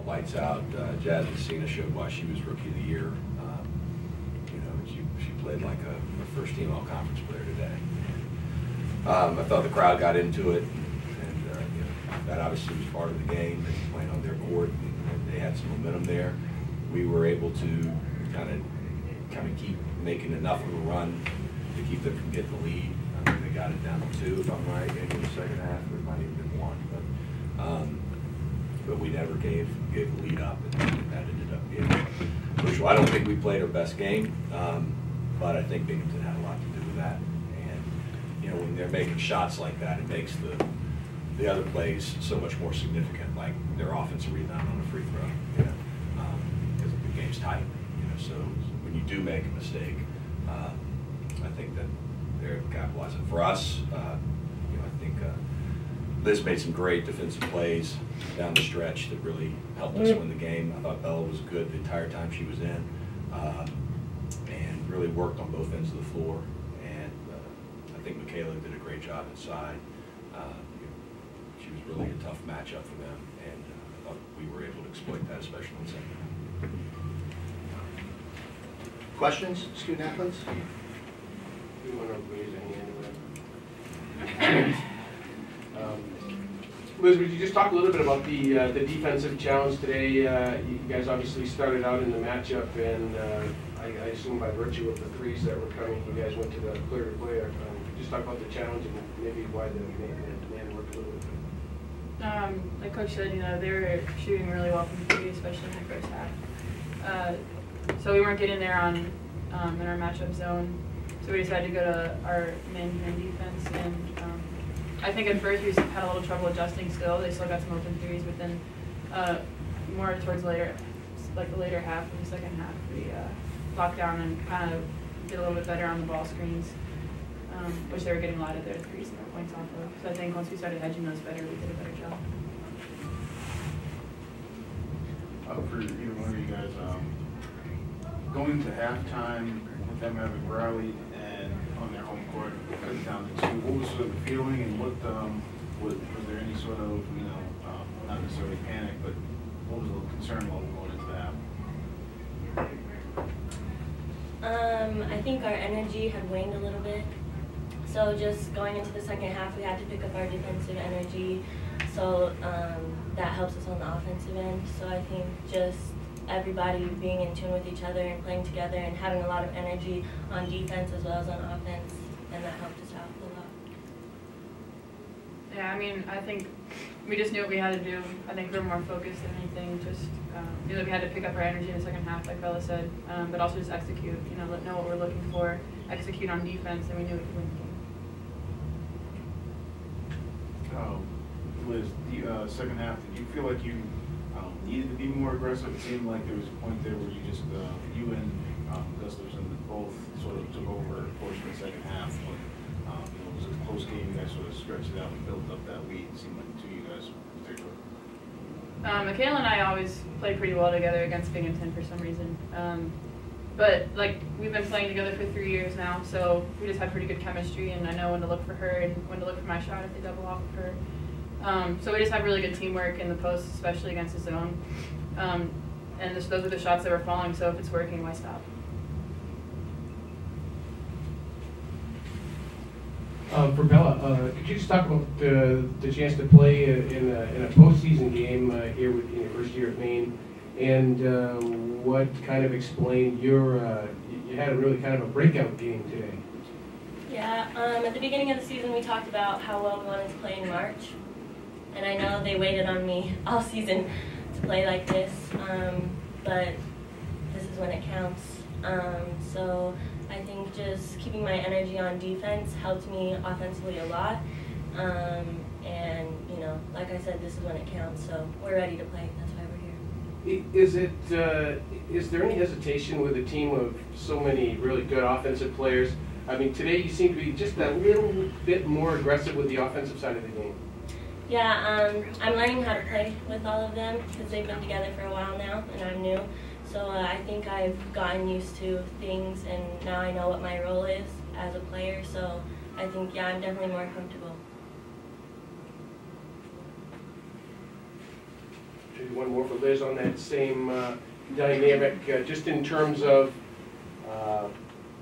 lights out. Jazz Messina showed why she was Rookie of the Year. You know, she played like a first-team all-conference player today. I thought the crowd got into it, and you know, that obviously was part of the game. They were playing on their court, and they had some momentum there. We were able to kind of keep making enough of a run to keep them from getting the lead. I mean, they got it down to 2, if I'm right, in the second half. It might even been 1, but we never gave the lead up, and that ended up being crucial. I don't think we played our best game, but I think Binghamton had a lot to do with that. And you know, when they're making shots like that, it makes the other plays so much more significant, like their offensive rebound on a free throw. You know, because the game's tight. You know, so when you do make a mistake, I think that they're capitalizing. For us, you know, I think Liz made some great defensive plays down the stretch that really helped us win the game. I thought Bella was good the entire time she was in, and really worked on both ends of the floor. And I think Michaela did a great job inside. You know, she was really a tough matchup for them, and I thought we were able to exploit that, especially in the second half. Questions, student athletes? You want to raise a hand? Liz, would you just talk a little bit about the defensive challenge today? You guys obviously started out in the matchup, and I assume by virtue of the threes that were coming, you guys went to the clear to player. Just talk about the challenge and maybe why the man worked a little bit. Like Coach said, you know, they were shooting really well from three, especially in the first half. So we weren't getting there in our matchup zone. So we decided to go to our man defense, and I think at first we had a little trouble adjusting still. They still got some open threes, but then more towards later, like the later half of the second half, we locked down and kind of did a little bit better on the ball screens, which they were getting a lot of their threes and their points off of. So I think once we started hedging those better, we did a better job. For either one of you guys, going to halftime with them having rallied and on their home court, cut it down to 2, what was sort of the feeling, and what was there any sort of, you know, not necessarily panic, but what was the concern level going into that? I think our energy had waned a little bit. So just going into the second half, we had to pick up our defensive energy. So that helps us on the offensive end. So I think just everybody being in tune with each other and playing together and having a lot of energy on defense as well as on offense, and that helped us out a lot. Yeah, I mean, I think we just knew what we had to do. I think we were more focused than anything. Just knew that we had to pick up our energy in the second half, like Bella said, but also just execute. You know what we're looking for, execute on defense, and we knew we could win the game. Liz, the second half, did you feel like you needed to be more aggressive? It seemed like there was a point there where you just, you and Gustafson both sort of took over a portion of the second half. But, you know, it was a close game. You guys sort of stretched it out and built up that lead. It seemed like the two of you guys in particular. Michaela and I always play pretty well together against Binghamton for some reason. But like we've been playing together for 3 years now, so we just have pretty good chemistry, and I know when to look for her and when to look for my shot if they double off of her. So we just have really good teamwork in the post, especially against the zone. And those are the shots that we're falling, so if it's working, why stop? For Bella, could you just talk about the chance to play in a postseason game here in your first year at Maine, and what kind of explained you had a really kind of a breakout game today? Yeah, at the beginning of the season we talked about how well we wanted to play in March, and I know they waited on me all season to play like this, but this is when it counts. So I think just keeping my energy on defense helped me offensively a lot. And, you know, like I said, this is when it counts, so we're ready to play. That's why we're here. Is there any hesitation with a team of so many really good offensive players? I mean, today you seem to be just a little bit more aggressive with the offensive side of the game. Yeah, I'm learning how to play with all of them because they've been together for a while now, and I'm new. So I think I've gotten used to things, and now I know what my role is as a player. So I think, yeah, I'm definitely more comfortable. maybe one more for Liz on that same dynamic, just in terms of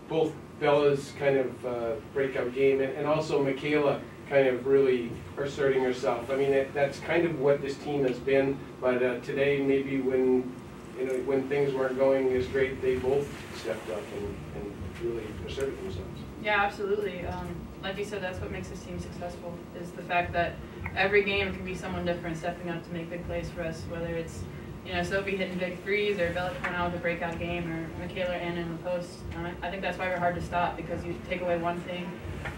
both Bella's kind of breakout game and also Michaela kind of really asserting herself. I mean, that's kind of what this team has been, but today maybe when things weren't going as great, they both stepped up and really asserted themselves. Yeah, absolutely. Like you said, that's what makes this team successful, is the fact that every game can be someone different stepping up to make big plays for us, whether it's, you know, Sophie hitting big threes or Bella coming out with a breakout game or Michaela and in the post. I think that's why we're hard to stop, because you take away one thing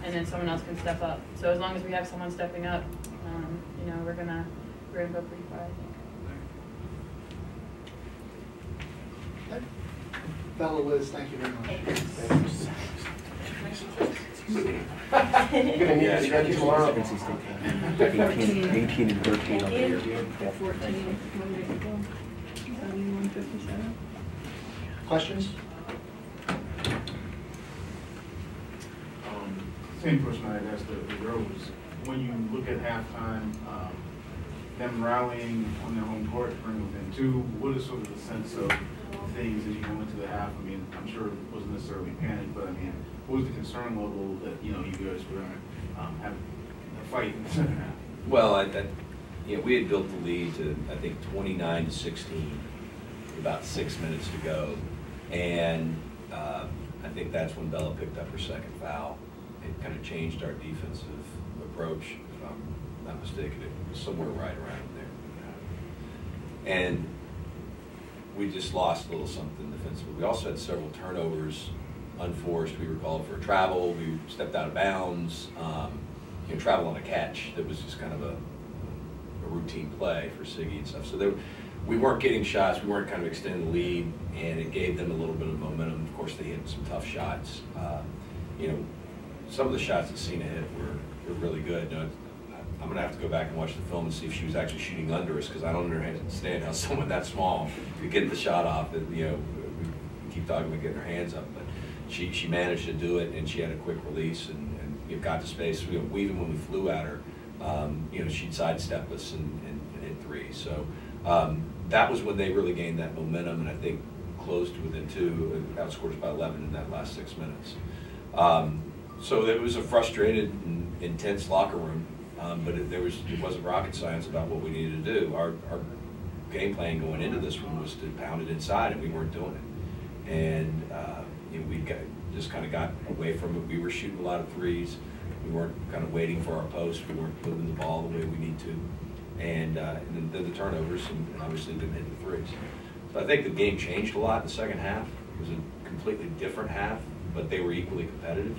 and then someone else can step up. So as long as we have someone stepping up, you know, we're gonna go pretty far, I think. Okay. Bella, Liz, thank you very much. Gonna need this ready tomorrow. 18 and 13 on the year. 14, 71-57. Questions? Same question I had asked the girls. When you look at halftime, them rallying on their home court, bring within 2, what is sort of the sense of things as you go into the half? I mean, I'm sure it wasn't necessarily panic, but I mean, what was the concern level that, you know, you guys were going to have a fight in the second half? Well, you know, we had built the lead to, I think, 29-16, with about 6 minutes to go, and I think that's when Bella picked up her second foul. It kind of changed our defensive approach, if I'm not mistaken. It was somewhere right around there. And we just lost a little something defensively. We also had several turnovers, unforced. We were called for a travel. We stepped out of bounds. You know, travel on a catch that was just kind of a routine play for Siggy and stuff. So we weren't getting shots. We weren't kind of extending the lead, and it gave them a little bit of momentum. Of course, they hit some tough shots. You know, some of the shots that Cena hit were really good. You know, I'm going to have to go back and watch the film and see if she was actually shooting under us, because I don't understand how someone that small could get the shot off. That, you know, we keep talking about getting her hands up, but she managed to do it, and she had a quick release and you know, got to space. You know, even when we flew at her, you know, she'd sidestep us and hit 3. So that was when they really gained that momentum, and I think closed to within 2, outscored us by 11 in that last 6 minutes. So it was a frustrated and intense locker room, but it wasn't rocket science about what we needed to do. Our game plan going into this one was to pound it inside, and we weren't doing it. And you know, we just kind of got away from it. We were shooting a lot of threes. We weren't kind of waiting for our post. We weren't moving the ball the way we need to. And then the turnovers, and obviously didn't hit the threes. So I think the game changed a lot in the second half. It was a completely different half, but they were equally competitive.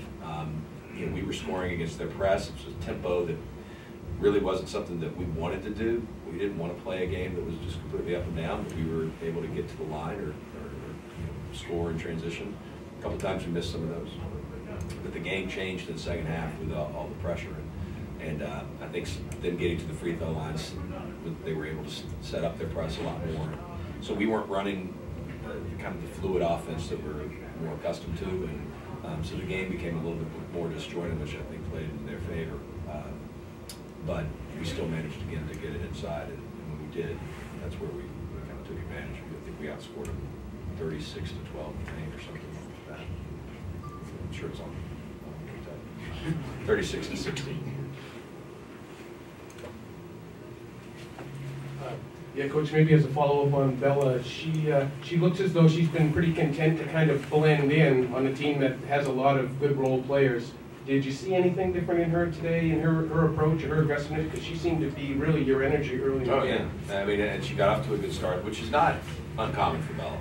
You know, we were scoring against their press. It was a tempo that really wasn't something that we wanted to do. We didn't want to play a game that was just completely up and down, but we were able to get to the line or you know, score in transition. A couple times we missed some of those. But the game changed in the second half with all the pressure. And I think them getting to the free throw lines, they were able to set up their press a lot more. So we weren't running kind of the fluid offense that we're more accustomed to. And so the game became a little bit more disjointed, which I think played in their favor. But we still managed again to get it inside. And when we did, that's where we kind of took advantage. I think we outscored them 36-12 or something like that. I'm sure it's on 36-16. Yeah, Coach, maybe as a follow-up on Bella, she looks as though she's been pretty content to kind of blend in on a team that has a lot of good role players. Did you see anything different in her today, in her approach, her aggressiveness? Because she seemed to be really your energy early in the game. Yeah. I mean, and she got off to a good start, which is not uncommon for Bella,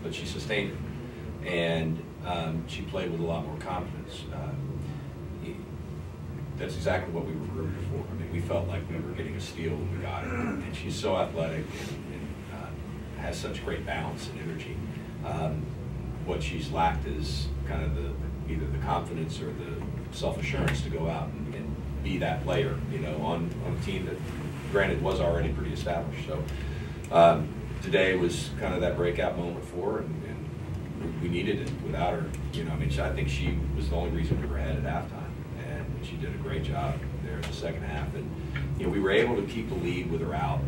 but she sustained it. And she played with a lot more confidence. That's exactly what we recruited her for. I mean, we felt like we were getting a steal when we got her. And she's so athletic and has such great balance and energy. What she's lacked is kind of either the confidence or the self-assurance to go out and be that player, you know, on a team that, granted, was already pretty established. So today was kind of that breakout moment for her, and we needed it without her. You know, I mean, I think she was the only reason we were ahead at halftime. She did a great job there in the second half, and you know, we were able to keep the lead with her out.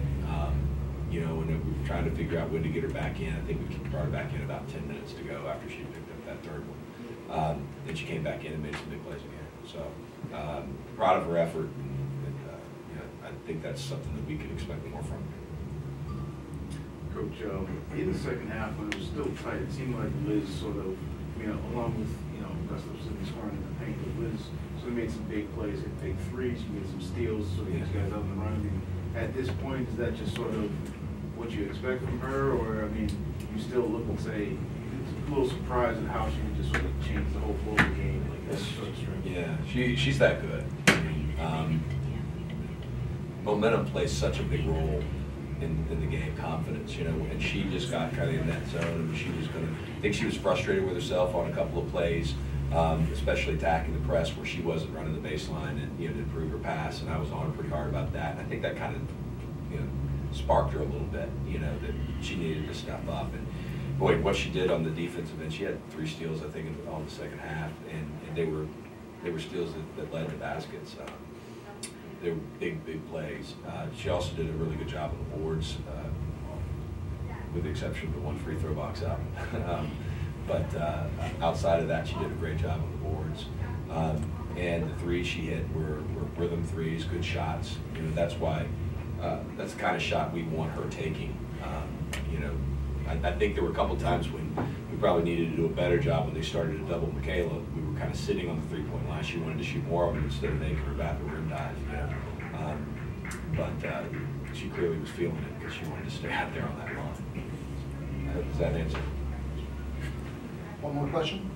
you know, and we were trying to figure out when to get her back in. I think we brought her back in about 10 minutes to go after she picked up that third one. Then she came back in and made some big plays again. So proud of her effort, and you know, I think that's something that we could expect more from her. Coach, in the second half when it was still tight, it seemed like Liz sort of, you know, along with, you know, Gustafson scoring in the paint, but Liz sort of made some big plays, hit big threes, she made some steals, so these guys out in the run. I mean, at this point, is that just sort of what you expect from her, or, I mean, you still look and say, it's a little surprised at how she can just sort of change the whole flow of the game, like that's sort of strange. Yeah, she's that good. Momentum plays such a big role in the game, confidence, you know, and she just got kind of in that zone, and she was going to, I think she was frustrated with herself on a couple of plays, especially attacking the press where she wasn't running the baseline and, you know, to improve her pass, and I was on her pretty hard about that, and I think that kind of, you know, sparked her a little bit, you know, that she needed to step up. And boy, what she did on the defensive end, she had 3 steals, I think, in all the second half, and they were steals that led to baskets. They were big plays. She also did a really good job on the boards, with the exception of the 1 free throw box out. But outside of that, she did a great job on the boards. And the 3s she hit were rhythm 3s, good shots. You know, that's why that's the kind of shot we want her taking. You know, I think there were a couple times when we probably needed to do a better job when they started to double Michaela. We were kind of sitting on the 3-point line. She wanted to shoot more of it instead of making her back the rim dive. You know? But she clearly was feeling it because she wanted to stay out there on that line. Does that answer? One more question?